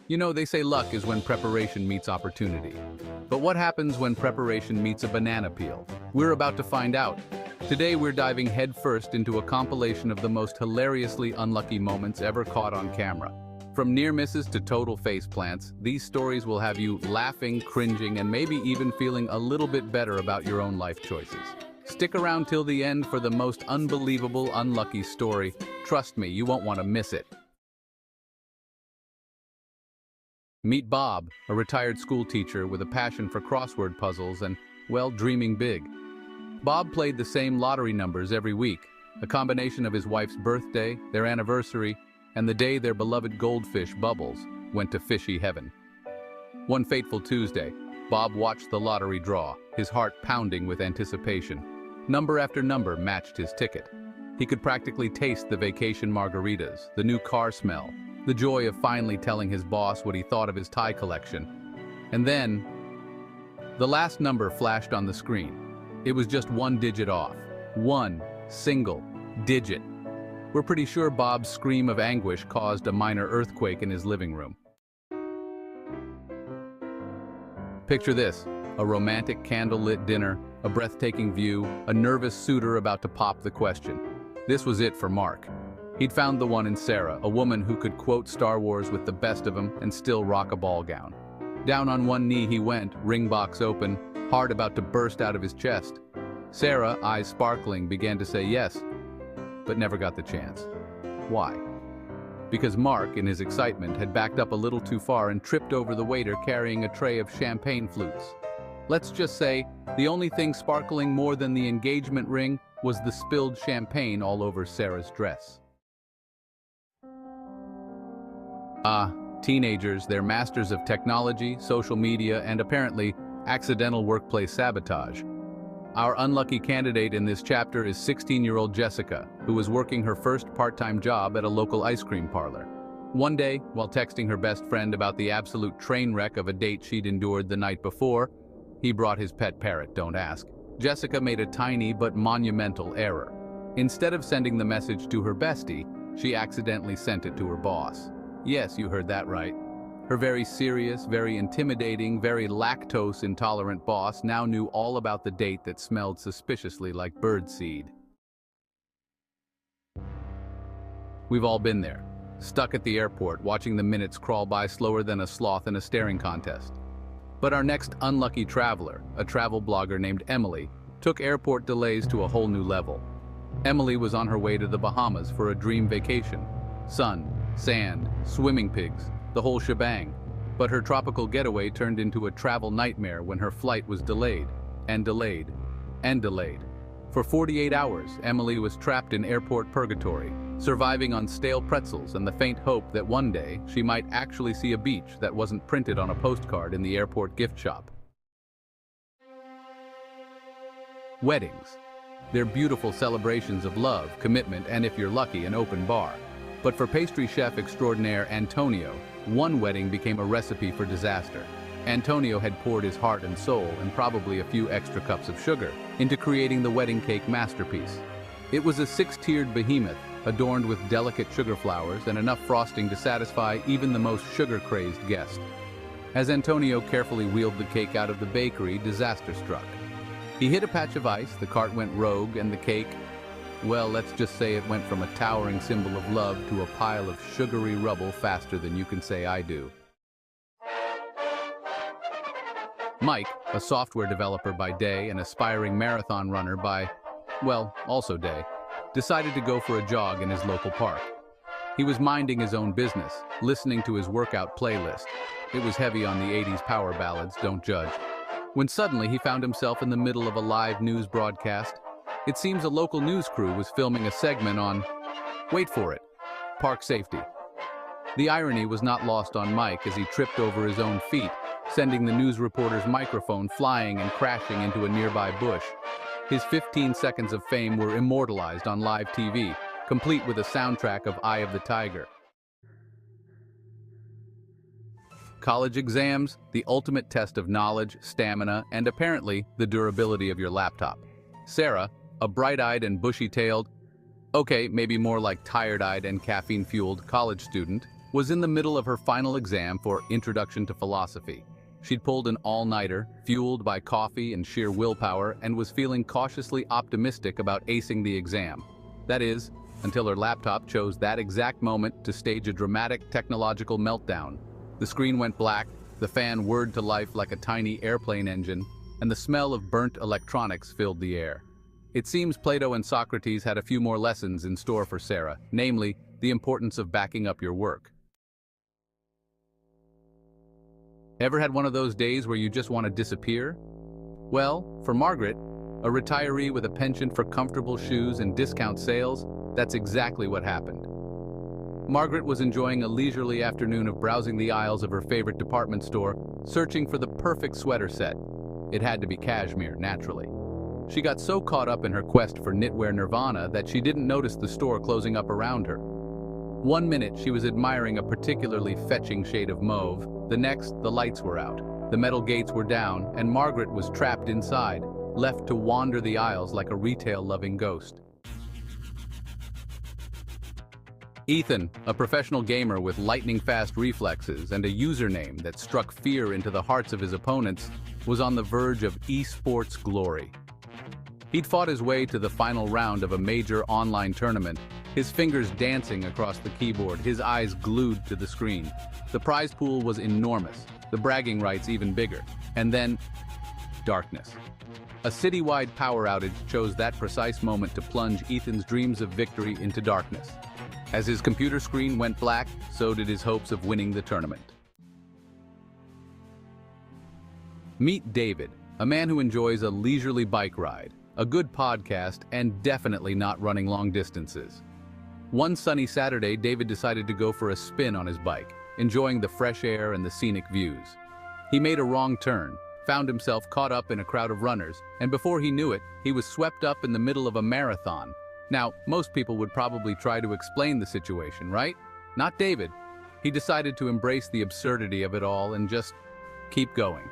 You know, they say luck is when preparation meets opportunity. But what happens when preparation meets a banana peel? We're about to find out. Today we're diving headfirst into a compilation of the most hilariously unlucky moments ever caught on camera. From near misses to total face plants, these stories will have you laughing, cringing, and maybe even feeling a little bit better about your own life choices. Stick around till the end for the most unbelievable unlucky story. Trust me, you won't want to miss it. Meet Bob, a retired school teacher with a passion for crossword puzzles and, well, dreaming big. Bob played the same lottery numbers every week, a combination of his wife's birthday, their anniversary, and the day their beloved goldfish, Bubbles, went to fishy heaven. One fateful Tuesday, Bob watched the lottery draw, his heart pounding with anticipation. Number after number matched his ticket. He could practically taste the vacation margaritas, the new car smell, the joy of finally telling his boss what he thought of his tie collection. And then, the last number flashed on the screen. It was just one digit off. One single digit. We're pretty sure Bob's scream of anguish caused a minor earthquake in his living room. Picture this, a romantic candlelit dinner, a breathtaking view, a nervous suitor about to pop the question. This was it for Mark. He'd found the one in Sarah, a woman who could quote Star Wars with the best of them and still rock a ball gown. Down on one knee he went, ring box open, heart about to burst out of his chest. Sarah, eyes sparkling, began to say yes, but never got the chance. Why? Because Mark, in his excitement, had backed up a little too far and tripped over the waiter carrying a tray of champagne flutes. Let's just say, the only thing sparkling more than the engagement ring was the spilled champagne all over Sarah's dress. Teenagers, they're masters of technology, social media, and apparently, accidental workplace sabotage. Our unlucky candidate in this chapter is 16-year-old Jessica, who was working her first part-time job at a local ice cream parlor. One day, while texting her best friend about the absolute train wreck of a date she'd endured the night before, he brought his pet parrot, don't ask. Jessica made a tiny but monumental error. Instead of sending the message to her bestie, she accidentally sent it to her boss. Yes, you heard that right. Her very serious, very intimidating, very lactose-intolerant boss now knew all about the date that smelled suspiciously like birdseed. We've all been there, stuck at the airport watching the minutes crawl by slower than a sloth in a staring contest. But our next unlucky traveler, a travel blogger named Emily, took airport delays to a whole new level. Emily was on her way to the Bahamas for a dream vacation. Sun, sand, swimming pigs, the whole shebang. But her tropical getaway turned into a travel nightmare when her flight was delayed, and delayed, and delayed. For 48 hours, Emily was trapped in airport purgatory, surviving on stale pretzels and the faint hope that one day she might actually see a beach that wasn't printed on a postcard in the airport gift shop. Weddings. They're beautiful celebrations of love, commitment, and if you're lucky, an open bar. But for pastry chef extraordinaire Antonio, one wedding became a recipe for disaster. Antonio had poured his heart and soul, and probably a few extra cups of sugar, into creating the wedding cake masterpiece. It was a 6-tiered behemoth, adorned with delicate sugar flowers and enough frosting to satisfy even the most sugar-crazed guest. As Antonio carefully wheeled the cake out of the bakery, disaster struck. He hit a patch of ice, the cart went rogue, and the cake, well, let's just say it went from a towering symbol of love to a pile of sugary rubble faster than you can say I do. Mike, a software developer by day and aspiring marathon runner by, well, also day, decided to go for a jog in his local park. He was minding his own business, listening to his workout playlist. It was heavy on the 80s power ballads, don't judge. When suddenly he found himself in the middle of a live news broadcast. It seems a local news crew was filming a segment on, wait for it, park safety. The irony was not lost on Mike as he tripped over his own feet, sending the news reporter's microphone flying and crashing into a nearby bush. His 15 seconds of fame were immortalized on live TV, complete with a soundtrack of Eye of the Tiger. College exams, the ultimate test of knowledge, stamina, and apparently the durability of your laptop. Sarah, a bright-eyed and bushy-tailed, okay, maybe more like tired-eyed and caffeine-fueled college student, was in the middle of her final exam for Introduction to Philosophy. She'd pulled an all-nighter, fueled by coffee and sheer willpower, and was feeling cautiously optimistic about acing the exam. That is, until her laptop chose that exact moment to stage a dramatic technological meltdown. The screen went black, the fan whirred to life like a tiny airplane engine, and the smell of burnt electronics filled the air. It seems Plato and Socrates had a few more lessons in store for Sarah, namely, the importance of backing up your work. Ever had one of those days where you just want to disappear? Well, for Margaret, a retiree with a penchant for comfortable shoes and discount sales, that's exactly what happened. Margaret was enjoying a leisurely afternoon of browsing the aisles of her favorite department store, searching for the perfect sweater set. It had to be cashmere, naturally. She got so caught up in her quest for knitwear nirvana that she didn't notice the store closing up around her. One minute she was admiring a particularly fetching shade of mauve, the next the lights were out, the metal gates were down, and Margaret was trapped inside, left to wander the aisles like a retail-loving ghost. Ethan, a professional gamer with lightning-fast reflexes and a username that struck fear into the hearts of his opponents, was on the verge of esports glory. He'd fought his way to the final round of a major online tournament, his fingers dancing across the keyboard, his eyes glued to the screen. The prize pool was enormous, the bragging rights even bigger. And then, darkness. A citywide power outage chose that precise moment to plunge Ethan's dreams of victory into darkness. As his computer screen went black, so did his hopes of winning the tournament. Meet David, a man who enjoys a leisurely bike ride, a good podcast, and definitely not running long distances. One sunny Saturday, David decided to go for a spin on his bike, enjoying the fresh air and the scenic views. He made a wrong turn, found himself caught up in a crowd of runners, and before he knew it, he was swept up in the middle of a marathon. Now, most people would probably try to explain the situation, right? Not David. He decided to embrace the absurdity of it all and just keep going.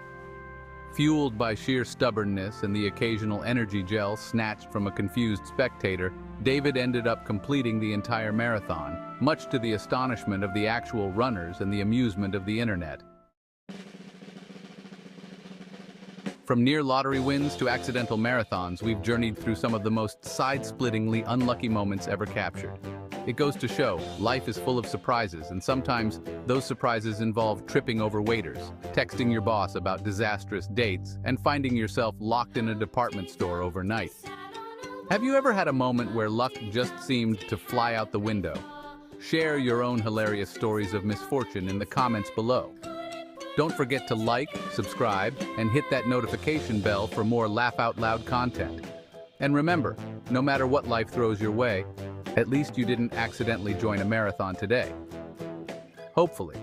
Fueled by sheer stubbornness and the occasional energy gel snatched from a confused spectator, David ended up completing the entire marathon, much to the astonishment of the actual runners and the amusement of the internet. From near lottery wins to accidental marathons, we've journeyed through some of the most side-splittingly unlucky moments ever captured. It goes to show, life is full of surprises, and sometimes those surprises involve tripping over waiters, texting your boss about disastrous dates, and finding yourself locked in a department store overnight. Have you ever had a moment where luck just seemed to fly out the window? Share your own hilarious stories of misfortune in the comments below. Don't forget to like, subscribe, and hit that notification bell for more laugh-out-loud content. And remember, no matter what life throws your way, at least you didn't accidentally join a marathon today. Hopefully.